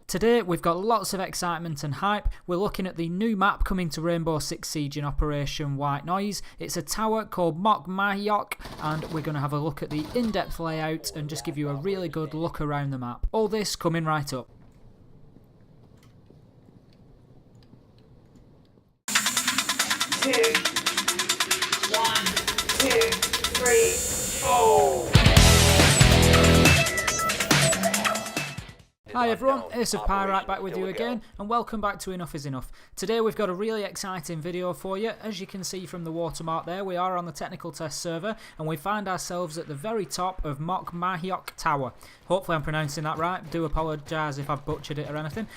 Today we've got lots of excitement and hype. We're looking at the new map coming to Rainbow Six Siege in Operation White Noise. It's a tower called Mok Myeok, and we're going to have a look at the in-depth layout and just give you a really good look around the map. All this coming right up. Two, 1, 2, 3, 4. Hi everyone, Ace of Pyrite back with you again, and welcome back to Enough is Enough. Today we've got a really exciting video for you. As you can see from the watermark there, we are on the technical test server, and we find ourselves at the very top of Mok Myeok Tower. Hopefully I'm pronouncing that right. Do apologise if I've butchered it or anything.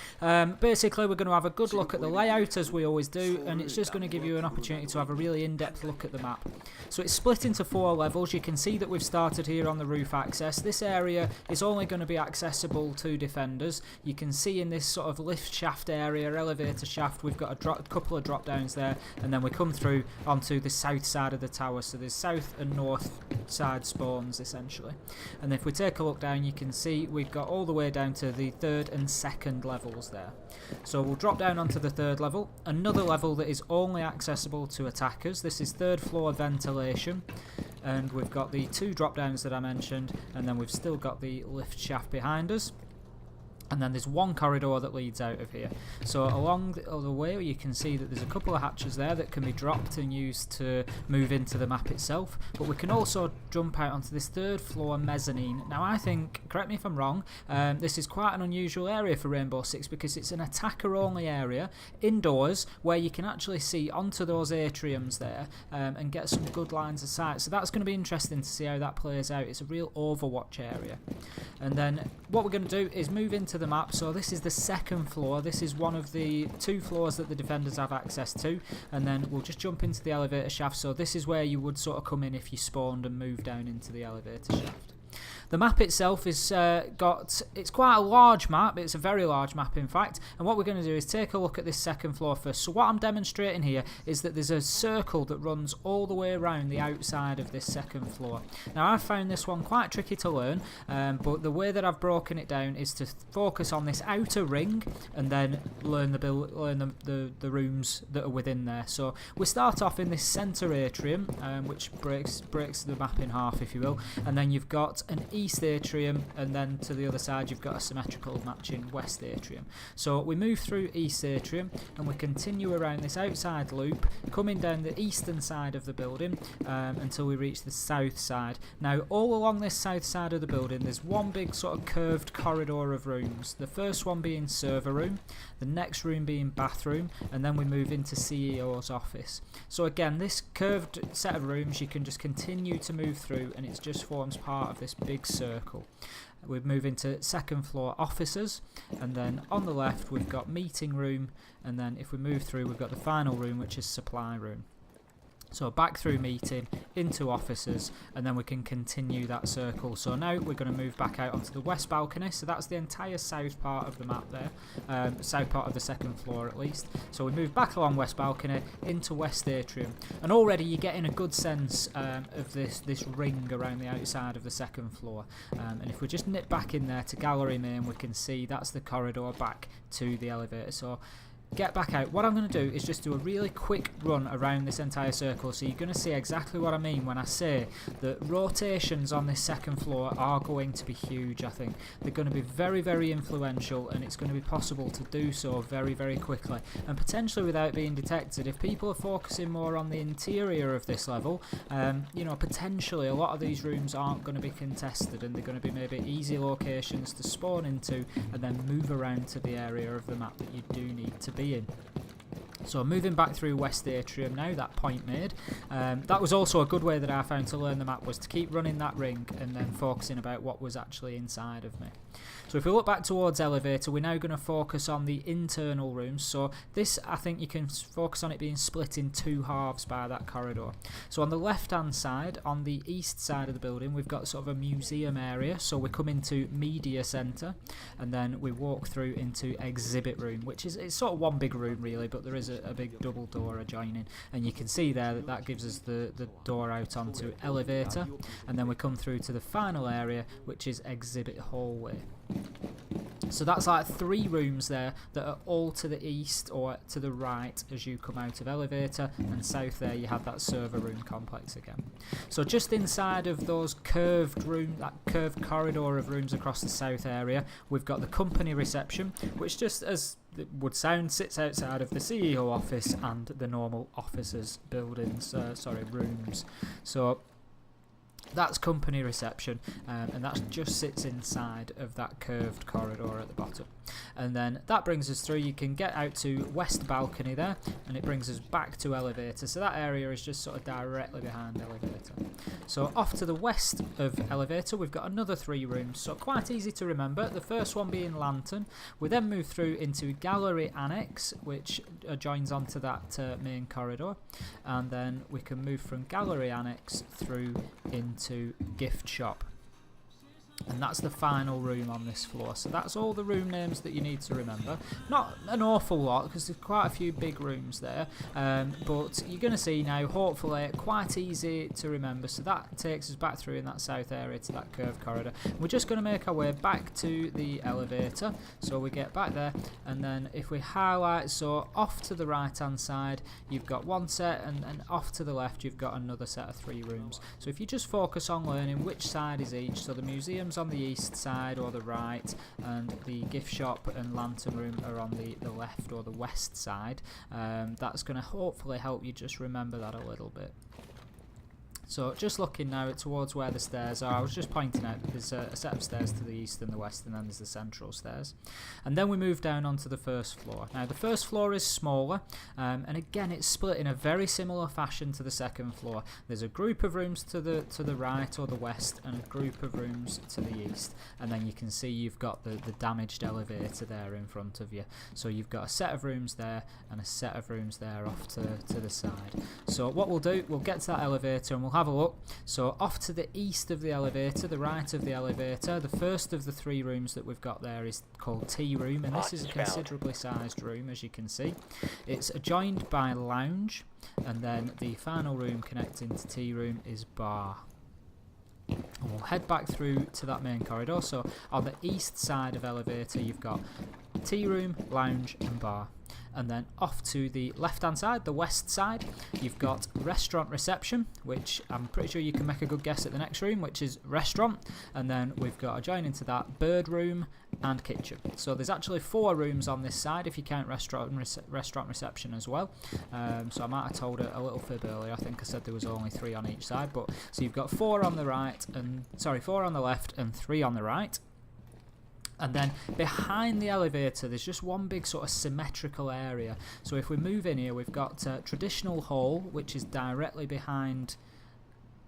Basically we're going to have a good look at the layout as we always do, and it's just going to give you an opportunity to have a really in-depth look at the map. So it's split into 4 levels. You can see that we've started here on the roof access. This area is only going to be accessible to defenders. You can see in this sort of lift shaft area, elevator shaft, we've got a couple of drop downs there, and then we come through onto the south side of the tower. So there's south and north side spawns essentially. And if we take a look down, you can see we've got all the way down to the 3rd and 2nd levels there. So we'll drop down onto the 3rd level, another level that is only accessible to attackers. This is 3rd floor ventilation, and we've got the 2 drop downs that I mentioned, and then we've still got the lift shaft behind us. And then there's 1 corridor that leads out of here. So along the way you can see that there's a couple of hatches there that can be dropped and used to move into the map itself. But we can also jump out onto this 3rd floor mezzanine. Now I think, correct me if I'm wrong, this is quite an unusual area for Rainbow Six because it's an attacker only area, indoors, where you can actually see onto those atriums there and get some good lines of sight. So that's going to be interesting to see how that plays out. It's a real Overwatch area. And then what we're going to do is move into the map. So this is the 2nd floor. This is one of the 2 floors that the defenders have access to, and then we'll just jump into the elevator shaft. So this is where you would sort of come in if you spawned and moved down into the elevator shaft. The map itself is it's quite a large map. It's a very large map in fact, and what we're going to do is take a look at this 2nd floor first. So what I'm demonstrating here is that there's a circle that runs all the way around the outside of this 2nd floor. Now I've found this one quite tricky to learn, but the way that I've broken it down is to focus on this outer ring and then learn the rooms that are within there. So we start off in this centre atrium, which breaks the map in half, if you will, and then you've got an east atrium, and then to the other side you've got a symmetrical matching west atrium. So we move through east atrium and we continue around this outside loop, coming down the eastern side of the building until we reach the south side. Now all along this south side of the building there's one big sort of curved corridor of rooms, the first one being server room, the next room being bathroom, and then we move into CEO's office. So again, this curved set of rooms you can just continue to move through, and it just forms part of this big circle. We move into 2nd floor offices, and then on the left we've got meeting room, and then if we move through we've got the final room, which is supply room. So back through meeting, into offices, and then we can continue that circle. So now we're going to move back out onto the west balcony. So that's the entire south part of the map there, south part of the 2nd floor at least. So we move back along west balcony into west atrium, and already you're getting a good sense of this ring around the outside of the 2nd floor. And if we just nip back in there to gallery main, we can see that's the corridor back to the elevator. So get back out. What I'm going to do is just do a really quick run around this entire circle, so you're going to see exactly what I mean when I say that rotations on this 2nd floor are going to be huge. I think they're going to be very, very influential, and it's going to be possible to do so very, very quickly and potentially without being detected. If people are focusing more on the interior of this level, you know, potentially a lot of these rooms aren't going to be contested, and they're going to be maybe easy locations to spawn into and then move around to the area of the map that you do need to be in. So moving back through West Atrium now, that point made. That was also a good way that I found to learn the map, was to keep running that ring and then focusing about what was actually inside of me. So if we look back towards elevator, we're now going to focus on the internal rooms. So this, I think you can focus on it being split in 2 halves by that corridor. So on the left hand side, on the east side of the building, we've got sort of a museum area. So we come into media centre, and then we walk through into exhibit room, which is, it's sort of one big room really, but there is a big double door adjoining, and you can see there that that gives us the door out onto elevator, and then we come through to the final area, which is exhibit hallway. So that's like 3 rooms there that are all to the east or to the right as you come out of elevator, and south there you have that server room complex again. So just inside of those curved room, that curved corridor of rooms across the south area, we've got the company reception, which just as it would sound sits outside of the CEO office and the normal officers buildings, rooms. So that's company reception, and that just sits inside of that curved corridor at the bottom. And then that brings us through. You can get out to west balcony there, and it brings us back to elevator. So that area is just sort of directly behind elevator. So off to the west of elevator, we've got another 3 rooms, so quite easy to remember. The first one being lantern. We then move through into gallery annex, which joins onto that main corridor, and then we can move from gallery annex through into gift shop. And that's the final room on this floor. So that's all the room names that you need to remember. Not an awful lot, because there's quite a few big rooms there, but you're going to see now, hopefully, quite easy to remember. So that takes us back through in that south area to that curved corridor. We're just going to make our way back to the elevator. So we get back there, and then if we highlight, so off to the right hand side you've got one set, and off to the left you've got another set of 3 rooms. So if you just focus on learning which side is each, so the museum on the east side or the right, and the gift shop and lantern room are on the left or the west side, that's going to hopefully help you just remember that a little bit. So just looking now towards where the stairs are, I was just pointing out that there's a set of stairs to the east and the west, and then there's the central stairs. And then we move down onto the first floor. Now the first floor is smaller, and again it's split in a very similar fashion to the second floor. There's a group of rooms to the right or the west, and a group of rooms to the east. And then you can see you've got the damaged elevator there in front of you. So you've got a set of rooms there and a set of rooms there off to the side. So what we'll do, we'll get to that elevator and we'll have a look. So off to the east of the elevator, the right of the elevator, the first of the 3 rooms that we've got there is called tea room, and this is a considerably sized room, as you can see. It's adjoined by lounge, and then the final room connecting to tea room is bar. And we'll head back through to that main corridor. So on the east side of elevator you've got tea room, lounge and bar. And then off to the left hand side, the west side, you've got restaurant reception, which I'm pretty sure you can make a good guess at the next room, which is restaurant. And then we've got adjoining to that bird room and kitchen. So there's actually 4 rooms on this side if you count restaurant reception as well. So I might have told a little fib earlier. I think I said there was only 3 on each side, but so you've got 4 on the right, and 4 on the left and 3 on the right. And then behind the elevator there's just one big sort of symmetrical area. So if we move in here, we've got traditional hall, which is directly behind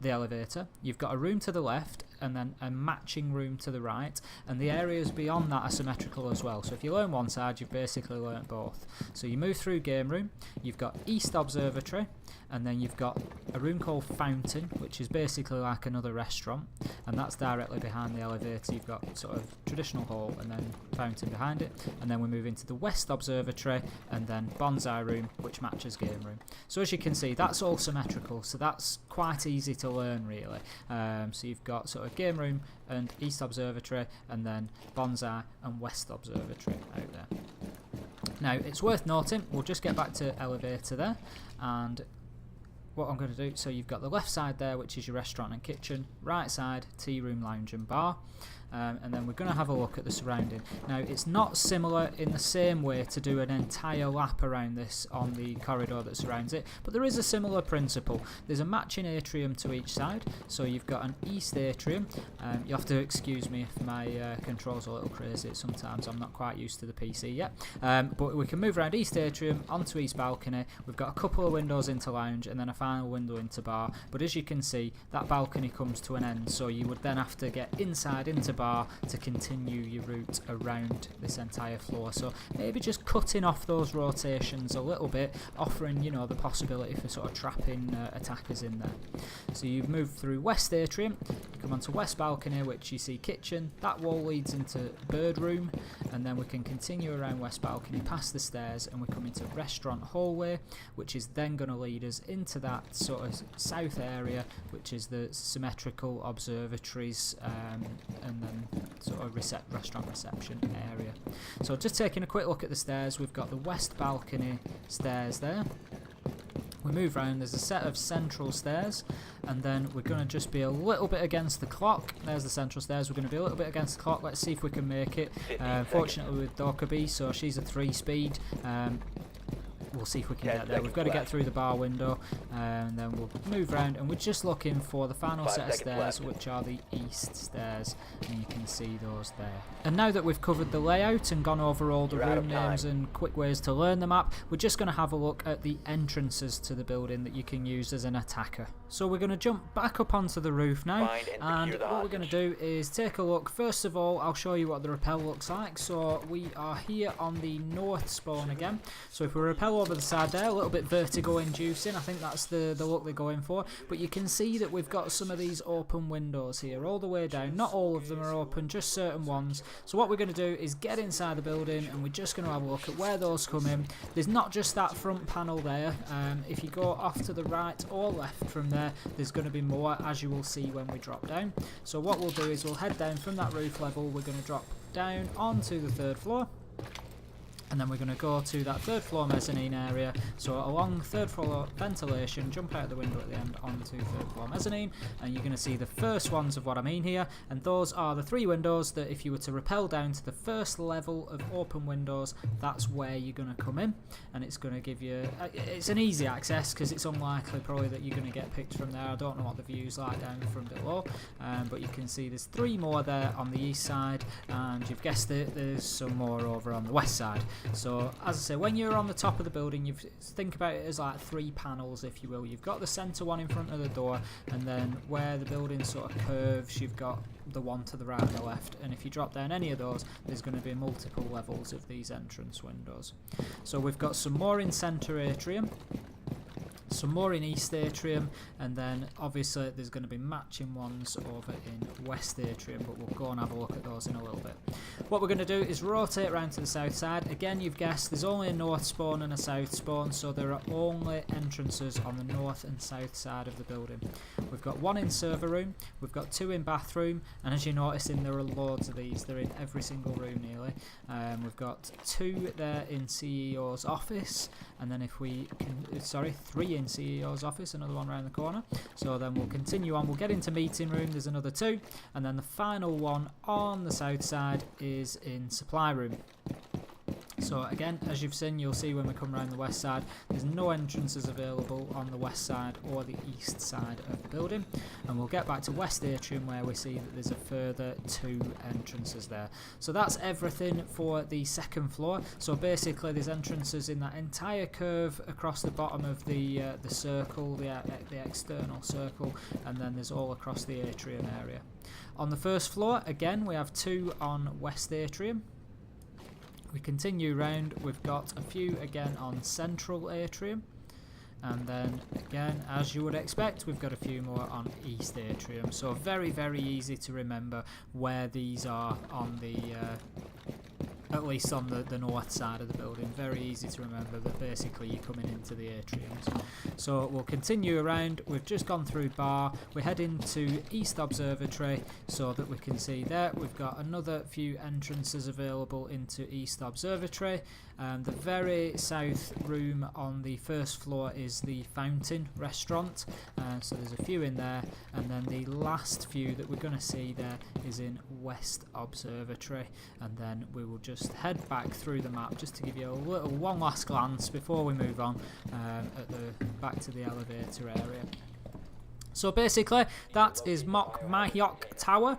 the elevator. You've got a room to the left and then a matching room to the right, and the areas beyond that are symmetrical as well. So if you learn one side, you've basically learnt both. So you move through game room, you've got East Observatory, and then you've got a room called Fountain, which is basically like another restaurant, and that's directly behind the elevator. You've got sort of traditional hall and then Fountain behind it, and then we move into the West Observatory and then Bonsai room, which matches game room. So as you can see, that's all symmetrical, so that's quite easy to learn really. So you've got sort of game room and East Observatory, and then Bonsai and West Observatory out there. Now it's worth noting, we'll just get back to elevator there, and what I'm going to do, so you've got the left side there, which is your restaurant and kitchen, right side tea room, lounge and bar, and then we're going to have a look at the surrounding. Now it's not similar in the same way to do an entire lap around this on the corridor that surrounds it, but there is a similar principle. There's a matching atrium to each side, so you've got an east atrium. You have to excuse me if my controls are a little crazy sometimes, I'm not quite used to the PC yet, but we can move around east atrium onto east balcony. We've got a couple of windows into lounge and then a final window into bar, but as you can see that balcony comes to an end, so you would then have to get inside into bar to continue your route around this entire floor. So maybe just cutting off those rotations a little bit, offering, you know, the possibility for sort of trapping attackers in there. So you've moved through west atrium, you come onto west balcony, which you see kitchen, that wall leads into bird room, and then we can continue around west balcony past the stairs and we come into restaurant hallway, which is then going to lead us into that sort of south area, which is the symmetrical observatories, and then sort of restaurant reception area. So just taking a quick look at the stairs, we've got the west balcony stairs there. We move round, there's a set of central stairs, and then we're going to just be a little bit against the clock. There's the central stairs, we're going to be a little bit against the clock. Let's see if we can make it. Fortunately with Dokkabei, so she's a 3-speed. We'll see if we can get there. We've got to get through the bar window, and then we'll move around, and we're just looking for the final set of stairs, which are the east stairs, and you can see those there. And now that we've covered the layout and gone over all the room names and quick ways to learn the map, we're just going to have a look at the entrances to the building that you can use as an attacker. So we're going to jump back up onto the roof now, and what we're going to do is take a look. First of all, I'll show you what the rappel looks like. So we are here on the north spawn again. So if we rappel over the side there, a little bit vertigo inducing, I think that's the look they're going for, but you can see that we've got some of these open windows here all the way down. Not all of them are open, just certain ones. So what we're going to do is get inside the building, and we're just going to have a look at where those come in. There's not just that front panel there. If you go off to the right or left from there, there's going to be more, as you will see when we drop down. So what we'll do is we'll head down from that roof level, we're going to drop down onto the 3rd floor, and then we're going to go to that 3rd floor mezzanine area. So along 3rd floor ventilation, jump out the window at the end onto 3rd floor mezzanine, and you're going to see the first ones of what I mean here, and those are the 3 windows that if you were to rappel down to the first level of open windows, that's where you're going to come in, and it's going to give you, it's an easy access because it's unlikely probably that you're going to get picked from there. I don't know what the view's like down from below, but you can see there's 3 more there on the east side, and you've guessed it, there's some more over on the west side. So as I say, when you're on the top of the building, you think about it as like 3 panels, if you will. You've got the centre one in front of the door, and then where the building sort of curves, you've got the one to the right and the left, and if you drop down any of those, there's going to be multiple levels of these entrance windows. So we've got some more in centre atrium, some more in East Atrium, and then obviously there's going to be matching ones over in West Atrium, but we'll go and have a look at those in a little bit. What we're going to do is rotate around to the south side. Again, you've guessed, there's only a north spawn and a south spawn, so there are only entrances on the north and south side of the building. We've got 1 in server room, we've got 2 in bathroom, and as you're noticing, there are loads of these. They're in every single room nearly. We've got 2 there in CEO's office, and then if we can, 3 in CEO's office, another one around the corner. So then we'll continue on, we'll get into meeting room, there's another 2, and then the final one on the south side is in supply room. So again, as you've seen, you'll see when we come around the west side, there's no entrances available on the west side or the east side of the building, and we'll get back to West Atrium where we see that there's a further 2 entrances there. So that's everything for the 2nd floor. So basically there's entrances in that entire curve across the bottom of the circle, the external circle, and then there's all across the atrium area. On the 1st floor, again, we have 2 on West Atrium. We continue round, we've got a few again on Central Atrium, and then again, as you would expect, we've got a few more on East Atrium. So very, very easy to remember where these are on the at least on the north side of the building. Very easy to remember that basically you're coming into the atriums. So we'll continue around. We've just gone through bar, we head into East Observatory so that we can see there we've got another few entrances available into East Observatory. The very south room on the 1st floor is the Fountain restaurant, so there's a few in there, and then the last few that we're going to see there is in West Observatory, and then we will just head back through the map just to give you one last glance before we move on back to the elevator area. So basically that is Mok Myeok Tower.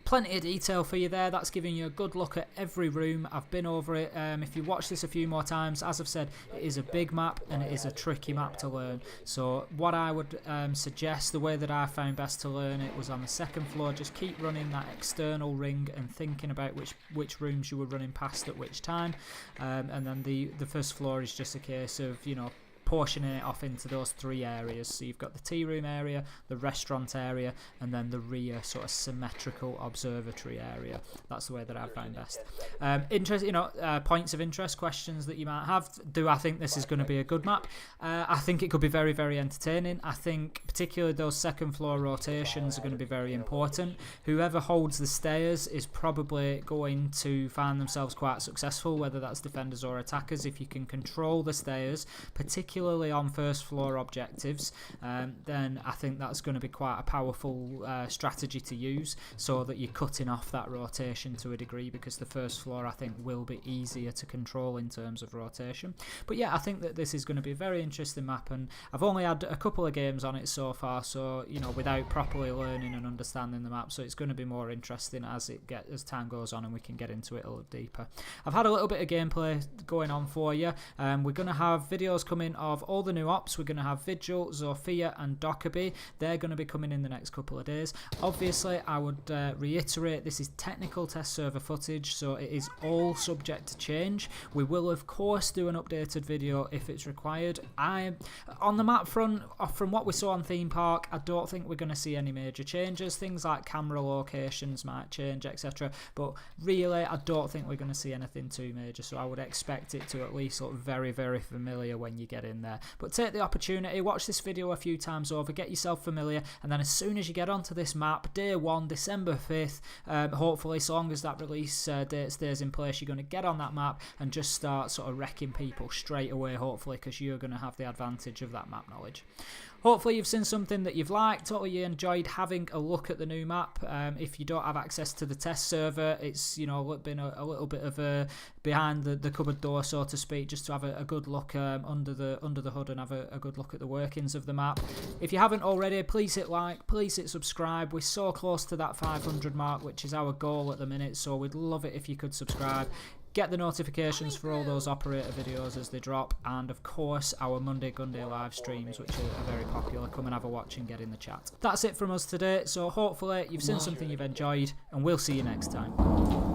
Plenty of detail for you there. That's giving you a good look at every room. I've been over it. If you watch this a few more times, as I've said, it is a big map and it is a tricky map to learn. So what I would suggest, the way that I found best to learn it was on the 2nd floor. Just keep running that external ring and thinking about which rooms you were running past at which time. And then the 1st floor is just a case of, you know, portioning it off into those 3 areas. So you've got the tea room area, the restaurant area, and then the rear sort of symmetrical observatory area. That's the way that I find best. Points of interest, questions that you might have. Do I think this is going to be a good map? I think it could be very, very entertaining. I think particularly those second floor rotations are going to be very important. Whoever holds the stairs is probably going to find themselves quite successful, whether that's defenders or attackers. If you can control the stairs, particularly on first floor objectives, then I think that's going to be quite a powerful strategy to use, so that you're cutting off that rotation to a degree, because the first floor I think will be easier to control in terms of rotation. But yeah, I think that this is going to be a very interesting map, and I've only had a couple of games on it so far, so without properly learning and understanding the map, so it's going to be more interesting as time goes on and we can get into it a little deeper. I've had a little bit of gameplay going on for you. We're going to have videos coming of all the new ops. We're going to have Vigil, Zofia and Dokkabei. They're going to be coming in the next couple of days. Obviously, I would reiterate, this is technical test server footage, so it is all subject to change. We will of course do an updated video if it's required. On the map front, from what we saw on Theme Park, I don't think we're going to see any major changes. Things like camera locations might change, etc. But really, I don't think we're going to see anything too major, so I would expect it to at least look very, very familiar when you get in there. But take the opportunity, watch this video a few times over, get yourself familiar, and then as soon as you get onto this map, day 1, December 5th, hopefully, so long as that release date stays in place, you're going to get on that map and just start sort of wrecking people straight away, hopefully, because you're going to have the advantage of that map knowledge. Hopefully you've seen something that you've liked, or you enjoyed having a look at the new map. If you don't have access to the test server, it's been a little bit of a behind the cupboard door, so to speak, just to have a good look under the hood and have a good look at the workings of the map. If you haven't already, please hit like, please hit subscribe. We're so close to that 500 mark, which is our goal at the minute, so we'd love it if you could subscribe. Get the notifications for all those operator videos as they drop, and of course our Monday Gunday live streams, which are very popular. Come and have a watch and get in the chat. That's it from us today, so hopefully you've seen something you've enjoyed, and we'll see you next time.